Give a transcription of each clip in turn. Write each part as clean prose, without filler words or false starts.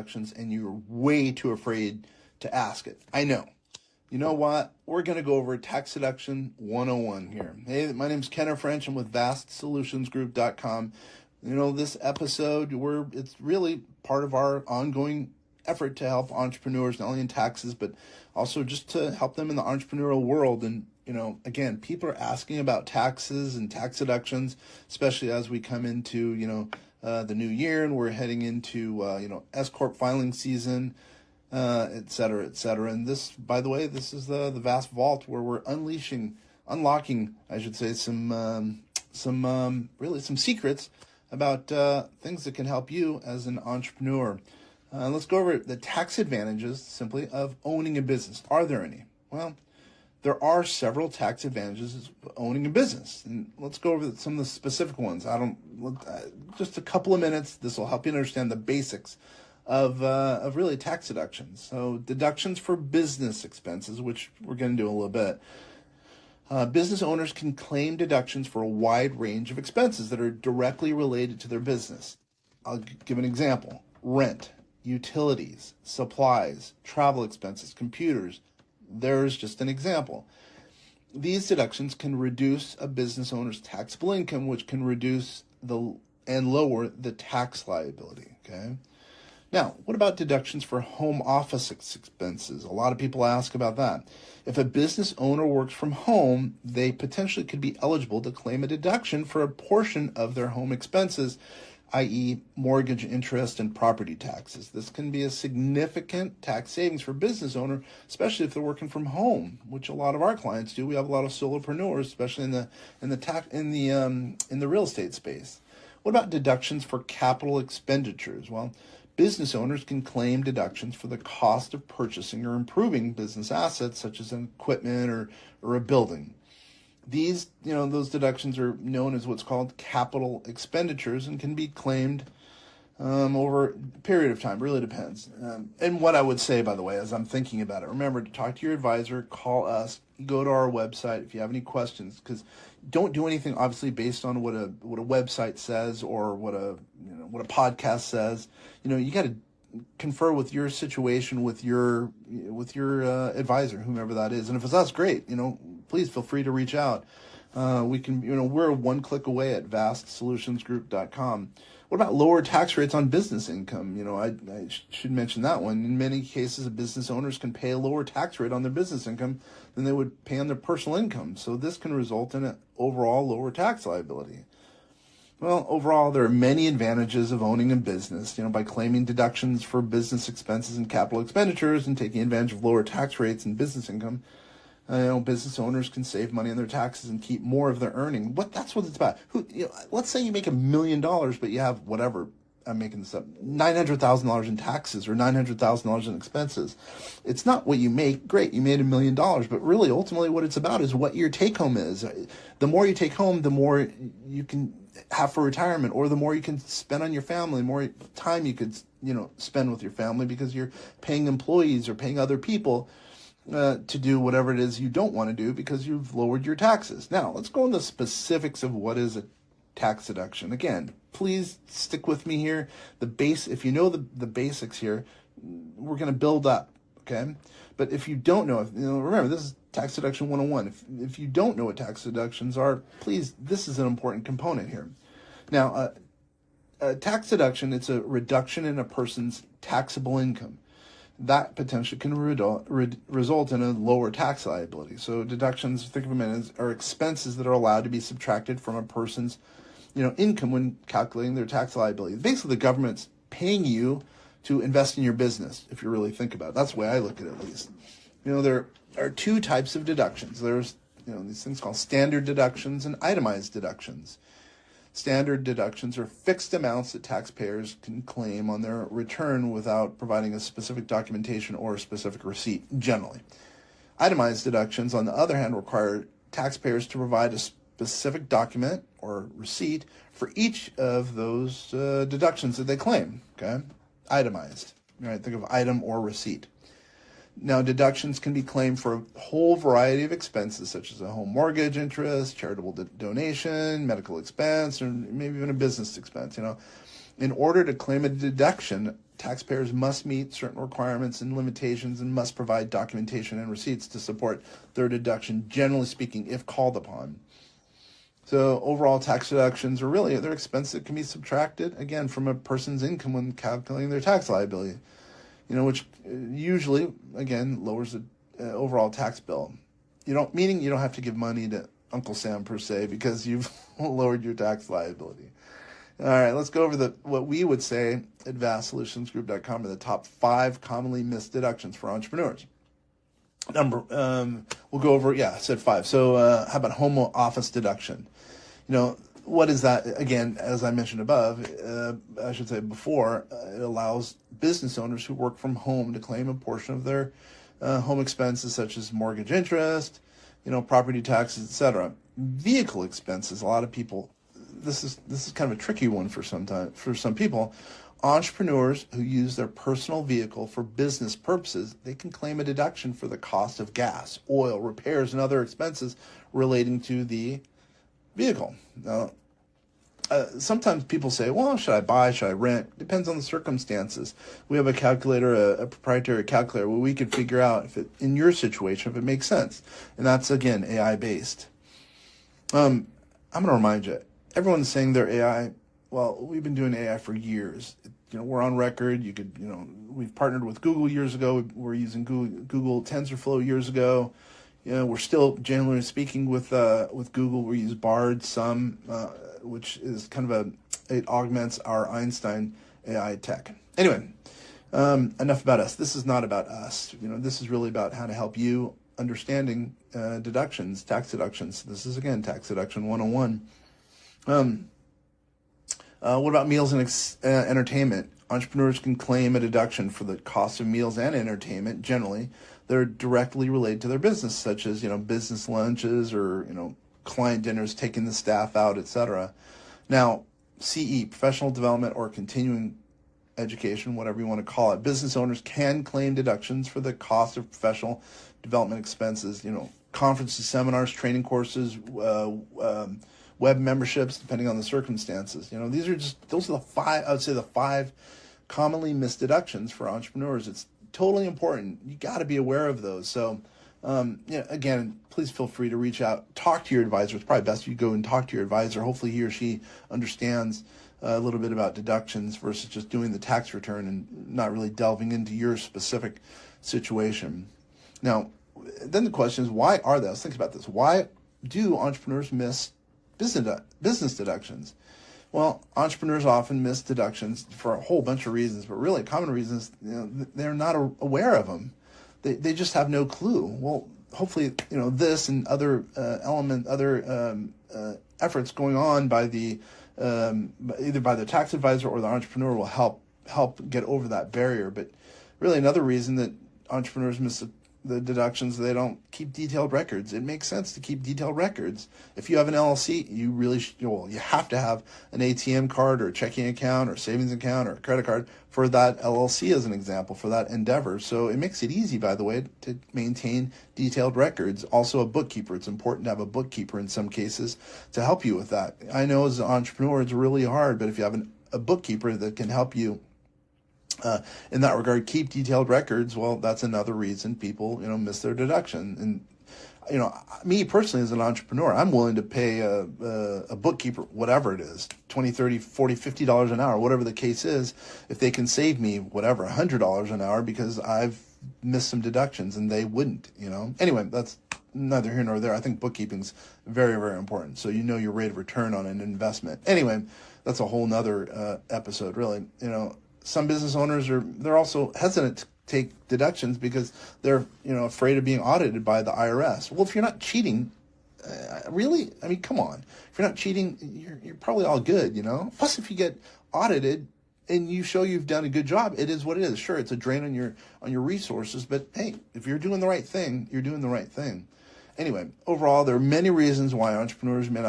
deductions and you're way too afraid to ask it. I know. You know what? We're going to go over tax deduction 101 here. Hey, my name's Kenner French. I'm with vastsolutionsgroup.com. You know, this episode, it's really part of our ongoing effort to help entrepreneurs, not only in taxes, but also just to help them in the entrepreneurial world. And, you know, again, people are asking about taxes and tax deductions, especially as we come into, the new year and we're heading into, S-Corp filing season, et cetera, et cetera. And this, by the way, this is the vast vault where we're unlocking, I should say, some secrets about things that can help you as an entrepreneur. Let's go over the tax advantages simply of owning a business. Are there any? Well, there are several tax advantages of owning a business. And let's go over some of the specific ones. Just a couple of minutes. This will help you understand the basics of really tax deductions. So deductions for business expenses, which we're going to do a little bit. Business owners can claim deductions for a wide range of expenses that are directly related to their business. I'll give an example. Rent, utilities, supplies, travel expenses, computers. There's just an example. These deductions can reduce a business owner's taxable income, which can reduce and lower the tax liability. Okay. Now, what about deductions for home office expenses? A lot of people ask about that. If a business owner works from home, they potentially could be eligible to claim a deduction for a portion of their home expenses, i.e. mortgage interest and property taxes. This can be a significant tax savings for business owner, especially if they're working from home, which a lot of our clients do. We have a lot of solopreneurs, especially in the real estate space. What about deductions for capital expenditures? Well, business owners can claim deductions for the cost of purchasing or improving business assets, such as an equipment or a building. These, those deductions are known as what's called capital expenditures and can be claimed over a period of time. Really depends. And what I would say, by the way, as I'm thinking about it, remember to talk to your advisor, call us, go to our website if you have any questions, because don't do anything obviously based on what a website says or what a podcast says. You got to confer with your situation with your advisor, whomever that is. And if it's us, great. Please feel free to reach out. We can, we're one click away at vastsolutionsgroup.com. What about lower tax rates on business income? I should mention that one. In many cases, business owners can pay a lower tax rate on their business income than they would pay on their personal income. So this can result in an overall lower tax liability. Well, overall, there are many advantages of owning a business, by claiming deductions for business expenses and capital expenditures and taking advantage of lower tax rates and business income. Business owners can save money on their taxes and keep more of their earning. That's what it's about. Let's say you make $1 million, but you have whatever, I'm making this up, $900,000 in taxes or $900,000 in expenses. It's not what you make. Great, you made $1 million, but really, ultimately, what it's about is what your take home is. The more you take home, the more you can have for retirement, or the more you can spend on your family, the more time you could, spend with your family, because you're paying employees or paying other people to do whatever it is you don't want to do because you've lowered your taxes. Now, let's go into the specifics of what is a tax deduction. Again, please stick with me here. If you know the basics here, we're going to build up, okay? But if you don't know, remember, this is tax deduction 101. If you don't know what tax deductions are, please, this is an important component here. Now, a tax deduction, it's a reduction in a person's taxable income. That potentially can result in a lower tax liability. So deductions, think of them as are expenses that are allowed to be subtracted from a person's, income when calculating their tax liability. Basically, the government's paying you to invest in your business, if you really think about it. That's the way I look at it, at least. There are two types of deductions. There's, these things called standard deductions and itemized deductions. Standard deductions are fixed amounts that taxpayers can claim on their return without providing a specific documentation or a specific receipt, generally. Itemized deductions, on the other hand, require taxpayers to provide a specific document or receipt for each of those deductions that they claim, okay? Itemized. All right, think of item or receipt. Now, deductions can be claimed for a whole variety of expenses, such as a home mortgage interest, charitable donation, medical expense, or maybe even a business expense. In order to claim a deduction, taxpayers must meet certain requirements and limitations and must provide documentation and receipts to support their deduction, generally speaking, if called upon. So overall tax deductions are really they're expenses that can be subtracted, again, from a person's income when calculating their tax liability, which usually, again, lowers the overall tax bill. Meaning you don't have to give money to Uncle Sam per se because you've lowered your tax liability. All right, let's go over what we would say at vastsolutionsgroup.com are the top 5 commonly missed deductions for entrepreneurs. We'll go over, I said 5. So how about home office deduction? What is that? Again, as I mentioned above, I should say before, it allows business owners who work from home to claim a portion of their home expenses such as mortgage interest, property taxes, etc. Vehicle expenses, a lot of people, this is kind of a tricky one for some people. Entrepreneurs who use their personal vehicle for business purposes, they can claim a deduction for the cost of gas, oil, repairs, and other expenses relating to the vehicle. Now, sometimes people say, well, should I buy, should I rent? Depends on the circumstances. We have a calculator, a proprietary calculator, where we can figure out if in your situation, if it makes sense. And that's, again, AI-based. I'm going to remind you, everyone's saying they're AI. Well, we've been doing AI for years. We're on record. We've partnered with Google years ago. We're using Google TensorFlow years ago. We're still, generally speaking, with Google. We use Bard some, which is kind of it augments our Einstein AI tech. Anyway, enough about us. This is not about us. This is really about how to help you understanding deductions, tax deductions. This is, again, Tax Deduction 101. What about meals and entertainment? Entrepreneurs can claim a deduction for the cost of meals and entertainment. Generally, they're directly related to their business, such as business lunches or client dinners, taking the staff out, etc. Now, CE, professional development or continuing education, whatever you want to call it, business owners can claim deductions for the cost of professional development expenses. Conferences, seminars, training courses, web memberships, depending on the circumstances. Those are the 5, I would say the 5 commonly missed deductions for entrepreneurs. It's totally important. You got to be aware of those. So, again, please feel free to reach out, talk to your advisor. It's probably best you go and talk to your advisor. Hopefully he or she understands a little bit about deductions versus just doing the tax return and not really delving into your specific situation. Now, then the question is, why are they? Let's think about this. Why do entrepreneurs miss business deductions? Well, entrepreneurs often miss deductions for a whole bunch of reasons, but really common reasons, they're not aware of them. They just have no clue. Well, hopefully, this and other efforts going on by either by the tax advisor or the entrepreneur will help get over that barrier. But really, another reason that entrepreneurs miss the deductions, they don't keep detailed records. It makes sense to keep detailed records. If you have an LLC, you really you have to have an ATM card or a checking account or savings account or a credit card for that LLC as an example, for that endeavor. So it makes it easy, by the way, to maintain detailed records. Also a bookkeeper. It's important to have a bookkeeper in some cases to help you with that. I know as an entrepreneur it's really hard, but if you have a bookkeeper that can help you in that regard, keep detailed records, well, that's another reason people, miss their deduction. And, me personally as an entrepreneur, I'm willing to pay a bookkeeper, whatever it is, $20, $30, $40, $50 an hour, whatever the case is, if they can save me, whatever, $100 an hour because I've missed some deductions and they wouldn't, Anyway, that's neither here nor there. I think bookkeeping's very, very important. So your rate of return on an investment. Anyway, that's a whole nother episode, really, Some business owners they're also hesitant to take deductions because they're afraid of being audited by the IRS. Well, if you're not cheating, really, I mean, come on. If you're not cheating, you're probably all good, Plus, if you get audited and you show you've done a good job, it is what it is. Sure, it's a drain on your resources, but hey, if you're doing the right thing, you're doing the right thing. Anyway, overall, there are many reasons why entrepreneurs may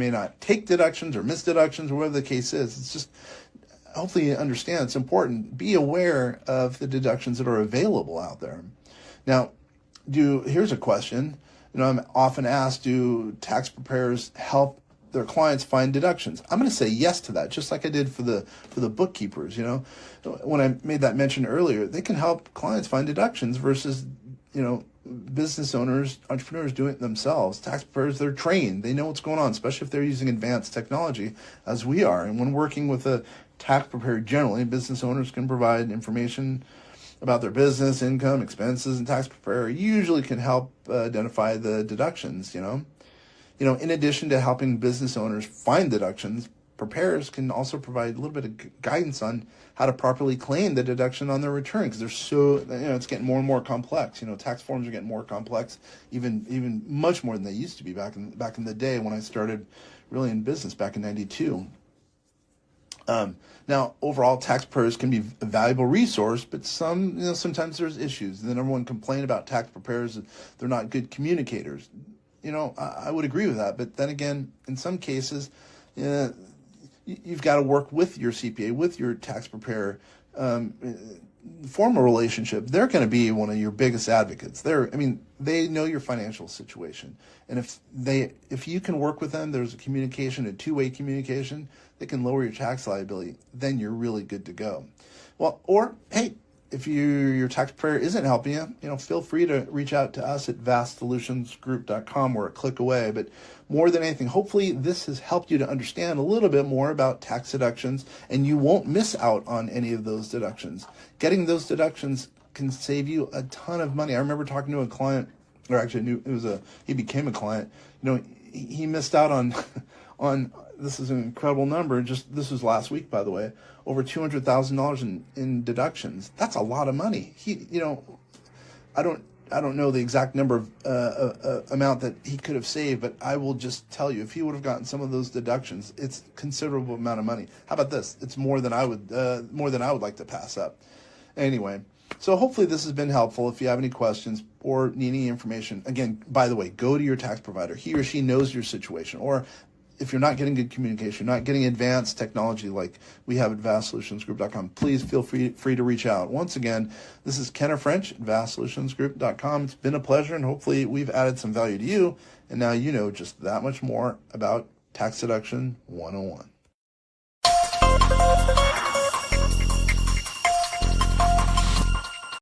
not take deductions or miss deductions or whatever the case is. It's just, hopefully you understand it's important. Be aware of the deductions that are available out there. Now, here's a question. I'm often asked, do tax preparers help their clients find deductions. I'm going to say yes to that, just like I did for the bookkeepers. When I made that mention earlier, they can help clients find deductions versus business owners, entrepreneurs doing it themselves. Tax preparers, they're trained. They know what's going on, especially if they're using advanced technology as we are. And when working with a tax preparer, generally, business owners can provide information about their business, income, expenses, and tax preparer usually can help identify the deductions. In addition to helping business owners find deductions, preparers can also provide a little bit of guidance on how to properly claim the deduction on their return, because it's getting more and more complex. Tax forms are getting more complex, even much more than they used to be back in the day when I started really in business back in '92. Now, overall, tax preparers can be a valuable resource, but sometimes there's issues. The number one complaint about tax preparers is they're not good communicators. I would agree with that, but then again, in some cases, you've got to work with your CPA, with your tax preparer, form a relationship. They're going to be one of your biggest advocates. They know your financial situation, and if you can work with them, there's a two-way communication. They can lower your tax liability. Then you're really good to go. Well, or hey, if your tax preparer isn't helping you, feel free to reach out to us at vastsolutionsgroup.com. We're a click away. But more than anything, hopefully this has helped you to understand a little bit more about tax deductions, and you won't miss out on any of those deductions. Getting those deductions can save you a ton of money. I remember talking to a client, or actually he became a client. He missed out on this is an incredible number. This was last week, by the way, over $200,000 in deductions. That's a lot of money. I don't know the exact number of amount that he could have saved, but I will just tell you, if he would have gotten some of those deductions, it's a considerable amount of money. How about this? It's more than I would like to pass up. Anyway, so hopefully this has been helpful. If you have any questions or need any information, again, by the way, go to your tax provider. He or she knows your situation. Or if you're not getting good communication, not getting advanced technology like we have at vastsolutionsgroup.com, please feel free to reach out. Once again, this is Kenner French at vastsolutionsgroup.com. It's been a pleasure, and hopefully we've added some value to you, and now you know just that much more about Tax Deduction 101.